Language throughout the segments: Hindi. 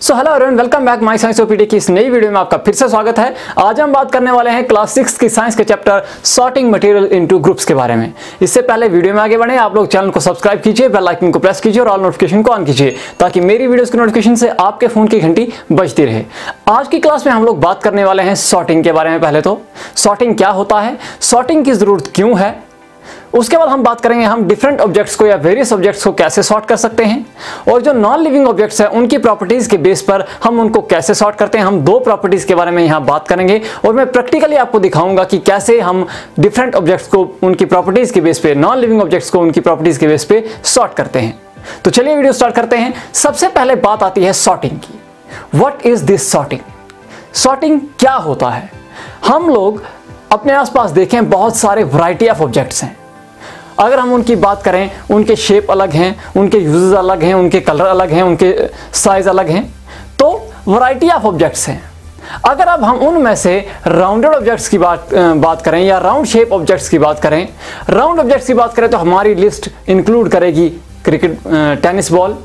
So hello everyone, welcome back my science OPD की इस नई वीडियो में आपका फिर से स्वागत है। आज हम बात करने वाले हैं क्लास 6 की साइंस के chapter sorting material into groups के बारे में। इससे पहले वीडियो में आगे बढ़े आप लोग चैनल को सब्सक्राइब कीजिए, बेल आइकन को प्रेस कीजिए और ऑल नोटिफिकेशन को ऑन कीजिए ताकि मेरी वीडियोस की नोटिफिकेशन से आपके फोन की घंटी बजती रहे। आज की क्लास में हम लोग बात करने वाले हैं सॉर्टिंग के बारे में। पहले तो सॉर्टिंग क्या होता है, सॉर्टिंग की जरूरत क्यों है, उसके बाद हम बात करेंगे हम डिफरेंट ऑब्जेक्ट्स को या वेरियस ऑब्जेक्ट्स को कैसे सॉर्ट कर सकते हैं, और जो नॉन लिविंग ऑब्जेक्ट्स हैं उनकी प्रॉपर्टीज के बेस पर हम उनको कैसे सॉर्ट करते हैं। हम दो प्रॉपर्टीज के बारे में यहां बात करेंगे और मैं प्रैक्टिकली आपको दिखाऊंगा कि कैसे हम डिफरेंट ऑब्जेक्ट्स को उनकी प्रॉपर्टीज के बेस पे, नॉन लिविंग ऑब्जेक्ट्स को उनकी प्रॉपर्टीज के बेस पे सॉर्ट करते हैं। तो चलिए वीडियो स्टार्ट करते हैं। सबसे पहले बात आती है सॉर्टिंग की। What is this sorting? Sorting क्या होता है? हम लोग अपने आसपास देखें, बहुत सारे वैरायटी ऑफ ऑब्जेक्ट्स हैं। अगर हम उनकी बात करें, उनके शेप अलग हैं, उनके यूजेस अलग हैं, उनके कलर अलग हैं, उनके साइज अलग हैं, तो वैरायटी ऑफ ऑब्जेक्ट्स हैं। अगर अब हम उनमें से राउंडेड ऑब्जेक्ट्स की बात करें या राउंड शेप ऑब्जेक्ट्स की बात करें, राउंड ऑब्जेक्ट्स की बात करें तो हमारी लिस्ट इंक्लूड करेगी cricket, tennis ball,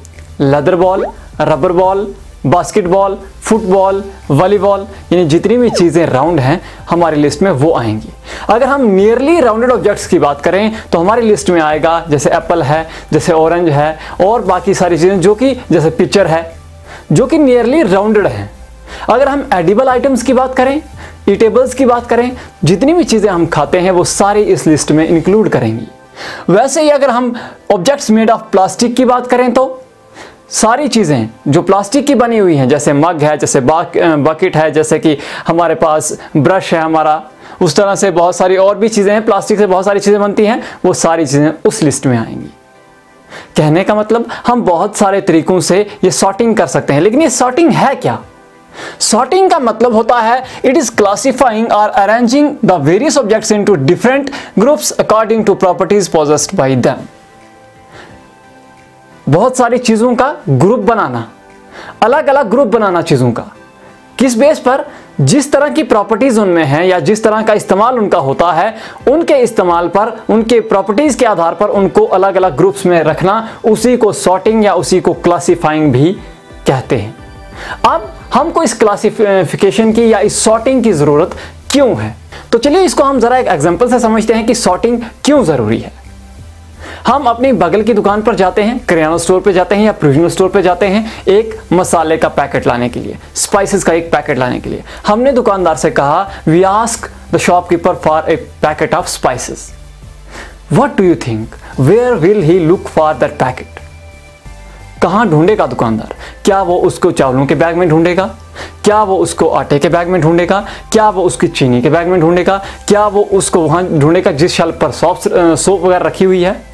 leather ball, rubber ball, basketball, football, volleyball, यानी जितनी भी चीज़ें राउंड हैं हमारी लिस्ट में वो आएंगी। अगर हम नियरली राउंडेड ऑब्जेक्ट्स की बात करें तो हमारी लिस्ट में आएगा जैसे एप्पल है, जैसे ऑरेंज है और बाकी सारी चीज़ें जो कि जैसे पिक्चर है जो कि नियरली राउंडेड हैं। अगर हम एडिबल आइटम्स की बात करें, ईटेबल्स की बात करें, जितनी भी चीज़ें हम खाते हैं वो सारी इस लिस्ट में इंक्लूड करेंगी। वैसे ही अगर हम ऑब्जेक्ट्स मेड ऑफ प्लास्टिक की बात करें तो सारी चीज़ें जो प्लास्टिक की बनी हुई हैं, जैसे मग है, जैसे बकेट है, जैसे कि हमारे पास ब्रश है हमारा, उस तरह से बहुत सारी और भी चीज़ें हैं, प्लास्टिक से बहुत सारी चीज़ें बनती हैं, वो सारी चीज़ें उस लिस्ट में आएंगी। कहने का मतलब हम बहुत सारे तरीकों से ये सॉर्टिंग कर सकते हैं, लेकिन ये सॉर्टिंग है क्या? सॉर्टिंग का मतलब होता है इट इज क्लासिफाइंग और arranging the various objects into different groups according to properties possessed by them. बहुत सारी चीजों का ग्रुप बनाना, अलग अलग ग्रुप बनाना चीजों का, किस बेस पर? जिस तरह की प्रॉपर्टीज उनमें हैं या जिस तरह का इस्तेमाल उनका होता है, उनके इस्तेमाल पर, उनके प्रॉपर्टीज के आधार पर उनको अलग अलग ग्रुप्स में रखना, उसी को सॉर्टिंग या उसी को क्लासिफाइंग भी कहते हैं। अब हमको इस क्लासिफिकेशन की या इस सॉर्टिंग की जरूरत क्यों है, तो चलिए इसको हम जरा एक एग्जांपल से समझते हैं कि सॉर्टिंग क्यों जरूरी है। हम अपनी बगल की दुकान पर जाते हैं, किराना स्टोर पे जाते हैं या प्रोविजनल स्टोर पे जाते हैं एक मसाले का पैकेट लाने के लिए, स्पाइसेस का एक पैकेट लाने के लिए। हमने दुकानदार से कहा, we ask the shopkeeper for a packet of spices. What do you think, where will he look for that packet? कहां ढूंढेगा दुकानदार? क्या वो उसको चावलों के बैग में ढूंढेगा? क्या वो उसको आटे के बैग में ढूंढेगा? क्या वो उसकी चीनी के बैग में ढूंढेगा? क्या वो उसको वहां ढूंढेगा जिस शेल्फ पर सोप वगैरह रखी हुई है?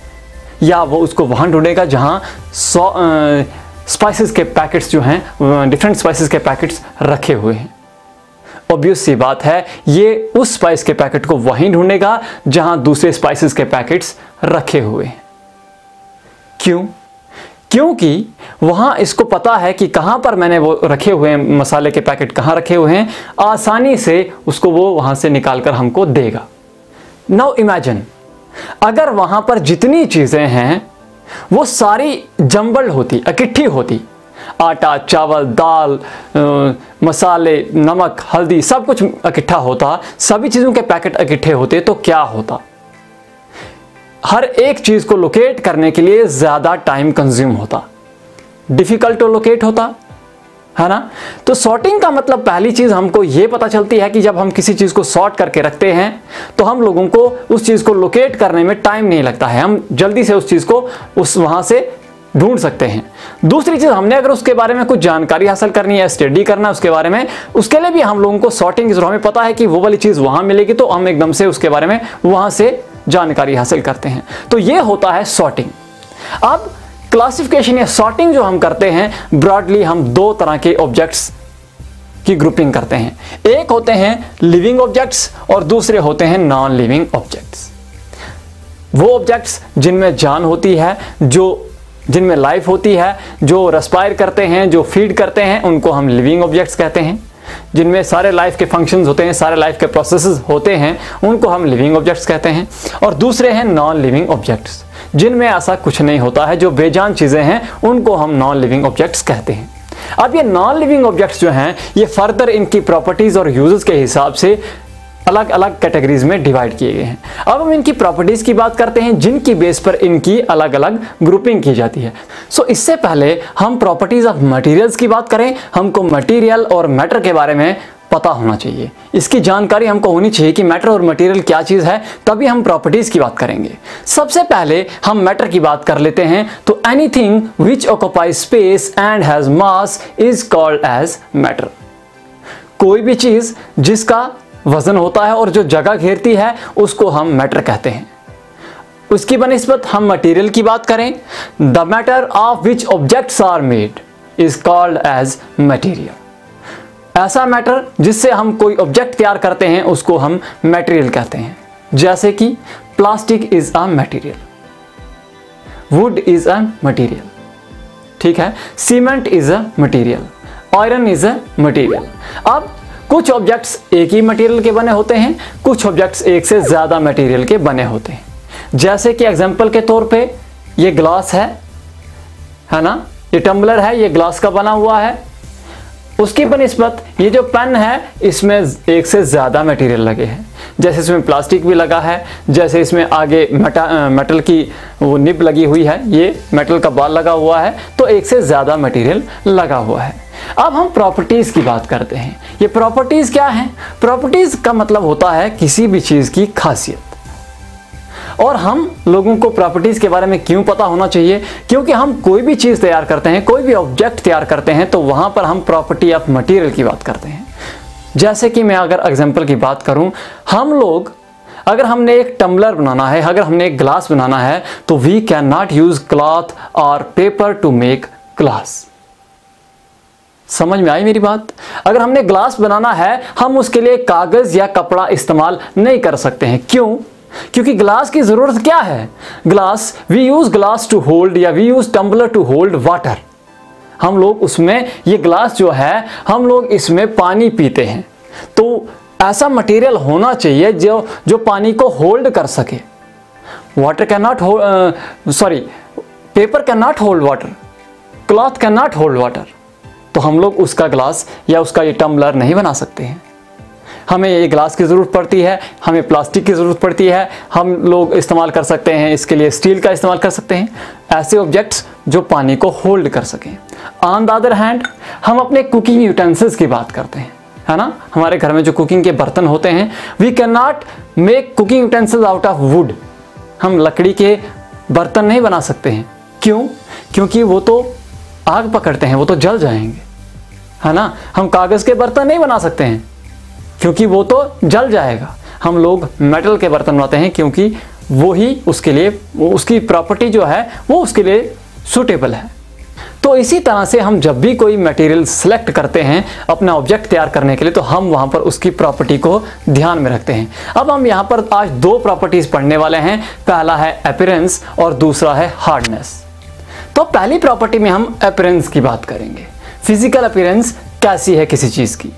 या वो उसको वहां ढूंढेगा जहां स्पाइसेस के पैकेट्स जो हैं, डिफरेंट स्पाइसेस के पैकेट्स रखे हुए हैं? ऑब्वियस सी बात है, ये उस स्पाइस के पैकेट को वहीं ढूंढेगा जहां दूसरे स्पाइसेस के पैकेट्स रखे हुए हैं। क्यों? क्योंकि वहां इसको पता है कि कहां पर मैंने वो रखे हुए हैं, मसाले के पैकेट कहां रखे हुए हैं, आसानी से उसको वो वहां से निकालकर हमको देगा। नाउ इमेजिन, अगर वहां पर जितनी चीजें हैं वो सारी जंबल्ड होती, इकट्ठी होती, आटा, चावल, दाल, मसाले, नमक, हल्दी, सब कुछ इकट्ठा होता, सभी चीजों के पैकेट इकट्ठे होते, तो क्या होता? हर एक चीज को लोकेट करने के लिए ज्यादा टाइम कंज्यूम होता, डिफिकल्ट टू लोकेट होता, है ना? तो सॉर्टिंग का मतलब पहली चीज हमको यह पता चलती है कि जब हम किसी चीज को सॉर्ट करके रखते हैं तो हम लोगों को उस चीज को लोकेट करने में टाइम नहीं लगता है, हम जल्दी से उस चीज को वहां से ढूंढ सकते हैं। दूसरी चीज, हमने अगर उसके बारे में कुछ जानकारी हासिल करनी है, स्टडी करना है उसके बारे में, उसके लिए भी हम लोगों को सॉर्टिंग की जरूरत, हमें पता है कि वो वाली चीज वहां मिलेगी तो हम एकदम से उसके बारे में वहां से जानकारी हासिल करते हैं। तो ये होता है सॉर्टिंग। अब क्लासिफिकेशन या सॉर्टिंग जो हम करते हैं, ब्रॉडली हम दो तरह के ऑब्जेक्ट्स की ग्रुपिंग करते हैं। एक होते हैं लिविंग ऑब्जेक्ट्स और दूसरे होते हैं नॉन लिविंग ऑब्जेक्ट्स। वो ऑब्जेक्ट्स जिनमें जान होती है, जिनमें लाइफ होती है, जो रेस्पायर करते हैं, जो फीड करते हैं, उनको हम लिविंग ऑब्जेक्ट्स कहते हैं। जिनमें सारे लाइफ के फंक्शंस होते हैं, सारे लाइफ के प्रोसेसेस होते हैं, उनको हम लिविंग ऑब्जेक्ट्स कहते हैं। और दूसरे हैं नॉन लिविंग ऑब्जेक्ट्स, जिनमें ऐसा कुछ नहीं होता है, जो बेजान चीजें हैं, उनको हम नॉन लिविंग ऑब्जेक्ट्स कहते हैं। अब ये नॉन लिविंग ऑब्जेक्ट्स जो हैं ये फर्दर इनकी प्रॉपर्टीज और यूजेस के हिसाब से अलग अलग कैटेगरीज में डिवाइड किए गए हैं। अब हम इनकी प्रॉपर्टीज की बात करते हैं जिनकी बेस पर इनकी अलग अलग ग्रुपिंग की जाती है। सो इससे पहले हम प्रॉपर्टीज ऑफ मटेरियल्स की बात करें, हमको मटेरियल और मैटर के बारे में पता होना चाहिए। इसकी जानकारी हमको होनी चाहिए कि मैटर और मटेरियल क्या चीज है, तभी हम प्रॉपर्टीज की बात करेंगे। सबसे पहले हम मैटर की बात कर लेते हैं। तो anything which occupies space and has mass is called as matter. कोई भी चीज जिसका वजन होता है और जो जगह घेरती है उसको हम मैटर कहते हैं। उसकी बनिस्बत हम मटेरियल की बात करें, the matter of which objects are made is called as material. ऐसा मैटर जिससे हम कोई ऑब्जेक्ट तैयार करते हैं उसको हम मटेरियल कहते हैं। जैसे कि plastic is a material, would is a material, ठीक है, cement is a material, iron is a material. अब कुछ ऑब्जेक्ट्स एक ही मटेरियल के बने होते हैं, कुछ ऑब्जेक्ट्स एक से ज्यादा मटेरियल के बने होते हैं। जैसे कि एग्जांपल के तौर पे ये ग्लास है ना, ये टम्बलर है, ये ग्लास का बना हुआ है। उसकी बनिस्बत ये जो पेन है इसमें एक से ज्यादा मटेरियल लगे हैं। जैसे इसमें प्लास्टिक भी लगा है, जैसे इसमें आगे मेटल की वो निब लगी हुई है, ये मेटल का बाल लगा हुआ है, तो एक से ज्यादा मटेरियल लगा हुआ है। अब हम प्रॉपर्टीज की बात करते हैं। ये प्रॉपर्टीज क्या है? प्रॉपर्टीज का मतलब होता है किसी भी चीज की खासियत। और हम लोगों को प्रॉपर्टीज के बारे में क्यों पता होना चाहिए? क्योंकि हम कोई भी चीज तैयार करते हैं, कोई भी ऑब्जेक्ट तैयार करते हैं, तो वहां पर हम प्रॉपर्टी ऑफ मटेरियल की बात करते हैं। जैसे कि मैं अगर एग्जांपल की बात करूं, हम लोग अगर हमने एक टम्बलर बनाना है, अगर हमने एक ग्लास बनाना है, तो we can not use cloth और पेपर टू मेक ग्लास। समझ में आई मेरी बात? अगर हमने ग्लास बनाना है, हम उसके लिए कागज या कपड़ा इस्तेमाल नहीं कर सकते हैं। क्यों? क्योंकि ग्लास की जरूरत क्या है? Glass, we use glass to hold, या we use tumbler to hold water. हम लोग उसमें, ये ग्लास जो है, हम लोग इसमें पानी पीते हैं। तो ऐसा मटेरियल होना चाहिए जो पानी को होल्ड कर सके। Water can not hold, sorry, paper can not hold water, cloth can not hold water. तो हम लोग उसका ग्लास या उसका ये टम्बलर नहीं बना सकते हैं। हमें ये ग्लास की ज़रूरत पड़ती है, हमें प्लास्टिक की ज़रूरत पड़ती है, हम लोग इस्तेमाल कर सकते हैं इसके लिए स्टील का इस्तेमाल कर सकते हैं, ऐसे ऑब्जेक्ट्स जो पानी को होल्ड कर सकें। ऑन द अदर हैंड, हम अपने कुकिंग यूटेंसिल्स की बात करते हैं, है ना, हमारे घर में जो कुकिंग के बर्तन होते हैं, we can not make cooking utensils out of wood. हम लकड़ी के बर्तन नहीं बना सकते हैं। क्यों? क्योंकि वो तो आग पकड़ते हैं, वो तो जल जाएंगे, है ना। हम कागज के बर्तन नहीं बना सकते हैं क्योंकि वो तो जल जाएगा। हम लोग मेटल के बर्तन बनाते हैं क्योंकि वो ही उसके लिए, उसकी प्रॉपर्टी जो है वो उसके लिए सूटेबल है। तो इसी तरह से हम जब भी कोई मटेरियल सिलेक्ट करते हैं अपना ऑब्जेक्ट तैयार करने के लिए, तो हम वहां पर उसकी प्रॉपर्टी को ध्यान में रखते हैं। अब हम यहां पर आज दो प्रॉपर्टीज पढ़ने वाले हैं। पहला है अपीयरेंस और दूसरा है हार्डनेस। तो पहली प्रॉपर्टी में हम अपीयरेंस की बात करेंगे। फिजिकल अपीयरेंस कैसी है किसी चीज की।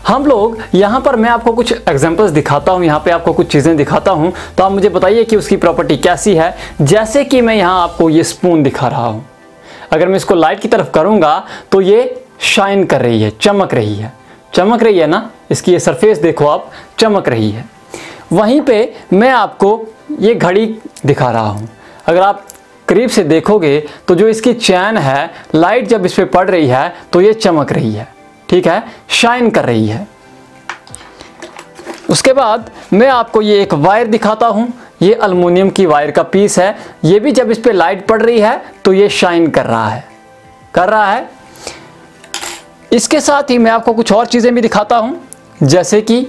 हम लोग यहाँ पर, मैं आपको कुछ एग्जांपल्स दिखाता हूँ, यहाँ पे आपको कुछ चीजें दिखाता हूँ, तो आप मुझे बताइए कि उसकी प्रॉपर्टी कैसी है। जैसे कि मैं यहाँ आपको ये स्पून दिखा रहा हूँ, अगर मैं इसको लाइट की तरफ करूंगा तो ये शाइन कर रही है, चमक रही है, चमक रही है ना, इसकी ये सरफेस देखो आप, चमक रही है। वहीं पे मैं आपको ये घड़ी दिखा रहा हूँ, अगर आप करीब से देखोगे तो जो इसकी चैन है, लाइट जब इस पे पड़ रही है तो ये चमक रही है, ठीक है, शाइन कर रही है। उसके बाद मैं आपको ये एक वायर दिखाता हूं, ये एल्युमिनियम की वायर का पीस है, ये भी जब इस पे लाइट पड़ रही है तो ये शाइन कर रहा है, इसके साथ ही मैं आपको कुछ और चीजें भी दिखाता हूं, जैसे कि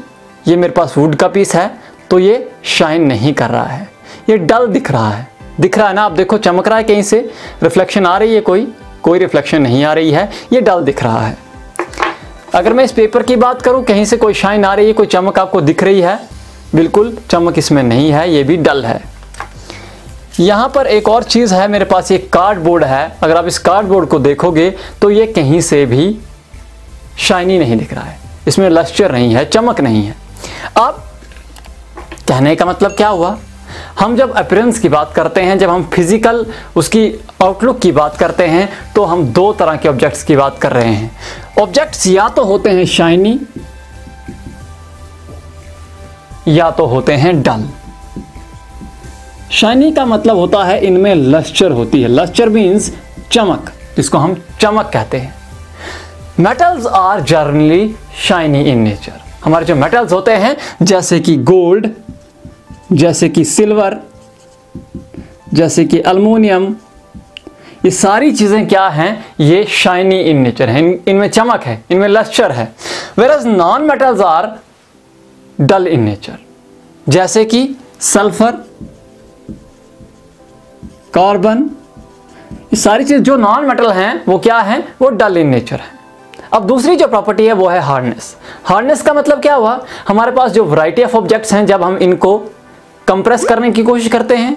ये मेरे पास वुड का पीस है, तो ये शाइन नहीं कर रहा है, ये डल दिख रहा है ना। आप देखो चमक रहा है, कहीं से रिफ्लेक्शन आ रही है? कोई रिफ्लेक्शन नहीं आ रही है, ये डल दिख रहा है। अगर मैं इस पेपर की बात करूं, कहीं से कोई शाइन आ रही है, कोई चमक आपको दिख रही है? बिल्कुल चमक इसमें नहीं है, ये भी डल है। यहां पर एक और चीज है, मेरे पास एक कार्डबोर्ड है, अगर आप इस कार्डबोर्ड को देखोगे तो ये कहीं से भी शाइनी नहीं दिख रहा है, इसमें लस्टर नहीं है, चमक नहीं है। अब कहने का मतलब क्या हुआ? हम जब अपीयरेंस की बात करते हैं, जब हम फिजिकल उसकी आउटलुक की बात करते हैं, तो हम दो तरह के ऑब्जेक्ट्स की बात कर रहे हैं। ऑब्जेक्ट्स या तो होते हैं शाइनी या तो होते हैं डल। शाइनी का मतलब होता है इनमें लस्टर होती है, लस्टर मीन्स चमक, जिसको हम चमक कहते हैं। Metals are generally shiny in nature. हमारे जो मेटल्स होते हैं जैसे कि गोल्ड, जैसे कि सिल्वर, जैसे कि एल्युमिनियम, ये सारी चीजें क्या हैं, ये शाइनी इन नेचर है, इनमें चमक है, इनमें लस्टर है। Whereas non metals are dull in nature, जैसे कि सल्फर, कार्बन, ये सारी चीज जो नॉन मेटल हैं वो क्या है, वो डल इन नेचर है। अब दूसरी जो प्रॉपर्टी है वो है हार्डनेस। हार्डनेस का मतलब क्या हुआ, हमारे पास जो वैरायटी ऑफ ऑब्जेक्ट्स हैं, जब हम इनको कंप्रेस करने की कोशिश करते हैं,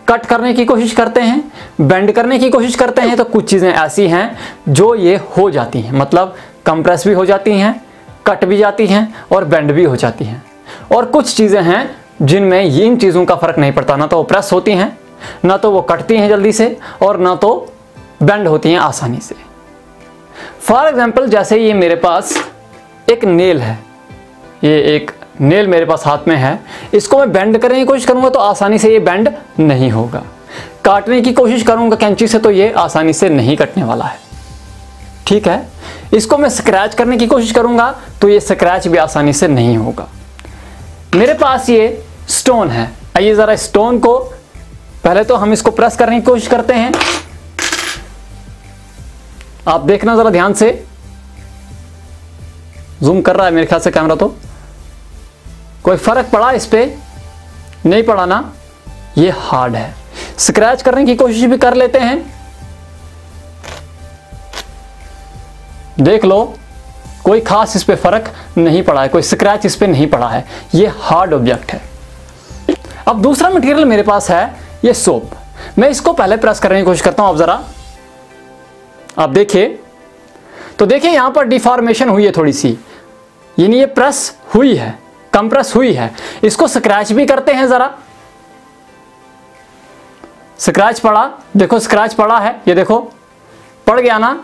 कट करने की कोशिश करते हैं, बेंड करने की कोशिश करते हैं, तो कुछ चीज़ें ऐसी हैं जो ये हो जाती हैं, मतलब कंप्रेस भी हो जाती हैं, कट भी जाती हैं और बेंड भी हो जाती हैं। और कुछ चीज़ें हैं जिनमें इन चीज़ों का फ़र्क नहीं पड़ता, ना तो वो प्रेस होती हैं, ना तो वो कटती हैं जल्दी से, और ना तो बेंड होती हैं आसानी से। फॉर एग्जाम्पल, जैसे ये मेरे पास एक नेल है, ये एक नेल मेरे पास हाथ में है, इसको मैं बेंड करने की कोशिश करूंगा तो आसानी से ये बेंड नहीं होगा। काटने की कोशिश करूंगा कैंची से तो ये आसानी से नहीं कटने वाला है, ठीक है। इसको मैं स्क्रैच करने की कोशिश करूंगा तो ये स्क्रैच भी आसानी से नहीं होगा। मेरे पास ये स्टोन है, आइए जरा स्टोन को पहले तो हम इसको प्रेस करने की कोशिश करते हैं। आप देखना जरा ध्यान से, जूम कर रहा है मेरे ख्याल से कैमरा, तो कोई फर्क पड़ा इस पे, नहीं पड़ा ना, ये हार्ड है। स्क्रैच करने की कोशिश भी कर लेते हैं, देख लो कोई खास इस पे फर्क नहीं पड़ा है, कोई स्क्रैच इस पे नहीं पड़ा है, ये हार्ड ऑब्जेक्ट है। अब दूसरा मटेरियल मेरे पास है ये सोप। मैं इसको पहले प्रेस करने की कोशिश करता हूं, आप जरा आप देखिए, तो देखिए यहां पर डिफॉर्मेशन हुई है थोड़ी सी, यानी ये प्रेस हुई है, कंप्रेस हुई है। इसको स्क्रैच भी करते हैं जरा, स्क्रैच पड़ा, देखो स्क्रैच पड़ा है, ये देखो पड़ गया ना,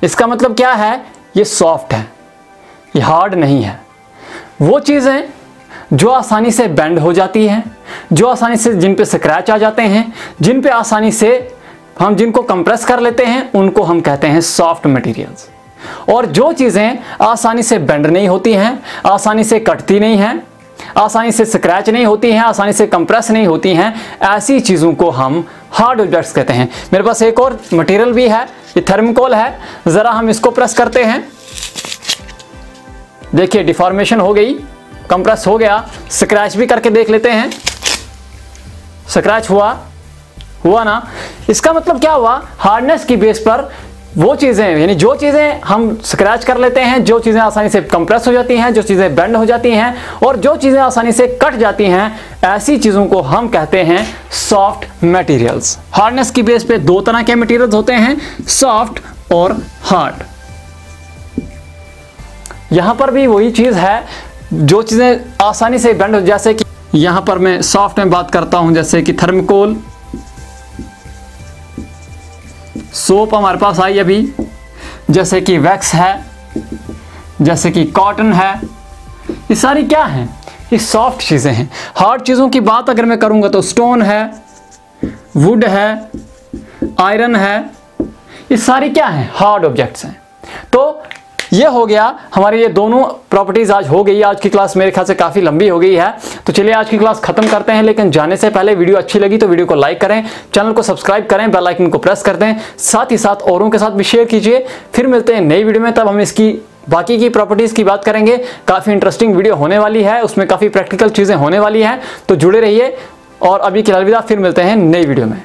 इसका मतलब क्या है, ये सॉफ्ट है, ये हार्ड नहीं है। वो चीजें जो आसानी से बेंड हो जाती हैं, जो आसानी से जिन पे स्क्रैच आ जाते हैं, जिन पे आसानी से हम जिनको कंप्रेस कर लेते हैं, उनको हम कहते हैं सॉफ्ट मटेरियल्स। और जो चीज़ें आसानी से बेंड नहीं होती हैं, आसानी से कटती नहीं हैं, आसानी से स्क्रैच नहीं होती हैं, आसानी से कंप्रेस नहीं होती हैं, ऐसी चीज़ों को हम हार्ड ऑब्जेक्ट्स कहते हैं। मेरे पास एक और मटेरियल भी है, ये थर्मोकोल है, ज़रा हम इसको प्रेस करते हैं, देखिए डिफॉर्मेशन हो गई, कंप्रेस हो गया। स्क्रैच भी करके देख लेते हैं, स्क्रैच हुआ ना। इसका मतलब क्या हुआ, हार्डनेस की बेस पर वो चीज़ें, यानी जो चीज़ें हम स्क्रैच कर लेते हैं, जो चीज़ें आसानी से कंप्रेस हो जाती हैं, जो चीज़ें बेंड हो जाती हैं, और जो चीज़ें आसानी से कट जाती हैं, ऐसी चीज़ों को हम कहते हैं सॉफ्ट मटेरियल्स। हार्डनेस की बेस पे दो तरह के मटेरियल्स होते हैं, सॉफ्ट और हार्ड। यहां पर भी वही चीज़ है, जो चीज़ें आसानी से बेंड हो, जैसे कि यहां पर मैं सॉफ्ट में बात करता हूं, जैसे कि थर्मोकोल, सोप हमारे पास आई अभी, जैसे कि वैक्स है, जैसे कि कॉटन है, ये सारी क्या हैं, ये सॉफ्ट चीज़ें हैं। हार्ड चीज़ों की बात अगर मैं करूंगा तो स्टोन है, वुड है, आयरन है, ये सारी क्या हैं, हार्ड ऑब्जेक्ट्स हैं। तो ये हो गया, हमारी ये दोनों प्रॉपर्टीज आज हो गई। आज की क्लास मेरे ख्याल से काफ़ी लंबी हो गई है, तो चलिए आज की क्लास खत्म करते हैं। लेकिन जाने से पहले वीडियो अच्छी लगी तो वीडियो को लाइक करें, चैनल को सब्सक्राइब करें, बेल आइकन को प्रेस कर दें, साथ ही साथ औरों के साथ भी शेयर कीजिए। फिर मिलते हैं नई वीडियो में, तब हम इसकी बाकी की प्रॉपर्टीज़ की बात करेंगे। काफ़ी इंटरेस्टिंग वीडियो होने वाली है, उसमें काफ़ी प्रैक्टिकल चीज़ें होने वाली हैं, तो जुड़े रहिए। और अभी के लिए अलविदा, फिर मिलते हैं नई वीडियो में।